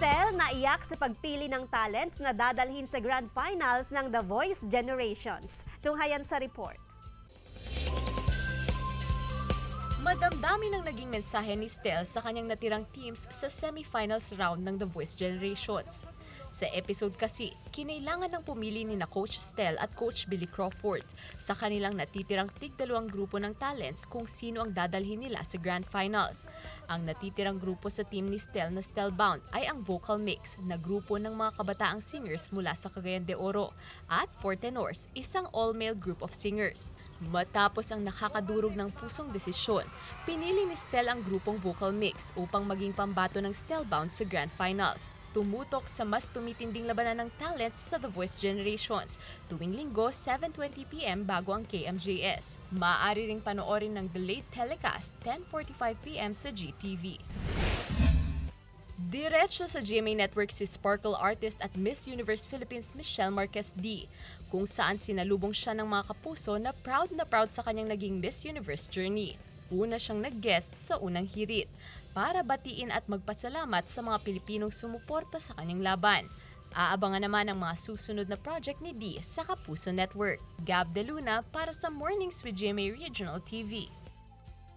Stel naiyak sa pagpili ng talents na dadalhin sa Grand Finals ng The Voice Generations. Tunghayan sa report. Madamdami ng naging mensahe ni Stel sa kanyang natirang teams sa semifinals round ng The Voice Generations. Sa episode kasi, kinailangan ng pumili ni na Coach Stel at Coach Billy Crawford sa kanilang natitirang tig-dalawang grupo ng talents kung sino ang dadalhin nila sa Grand Finals. Ang natitirang grupo sa team ni Stel na Stelbound ay ang Vocal Mix na grupo ng mga kabataang singers mula sa Cagayan de Oro at Four Tenors, isang all-male group of singers. Matapos ang nakakadurog ng pusong desisyon, pinili ni Stel ang grupong Vocal Mix upang maging pambato ng Stelbound sa Grand Finals. Tumutok sa mas tumitinding labanan ng talents sa The Voice Generations tuwing Linggo 7:20 p.m. bago ang KMJS. Maaari ring panoorin ng delayed telecast 10:45 p.m. sa GTV. Diretso sa GMA Network si Sparkle artist at Miss Universe Philippines Michelle Marquez D, kung saan sinalubong siya ng mga kapuso na proud sa kanyang naging Miss Universe journey. Una siyang nag-guest sa unang hirit para batiin at magpasalamat sa mga Pilipinong sumuporta sa kanyang laban. Aabangan naman ang mga susunod na project ni D sa Kapuso Network. Gab De Luna para sa Mornings with GMA Regional TV.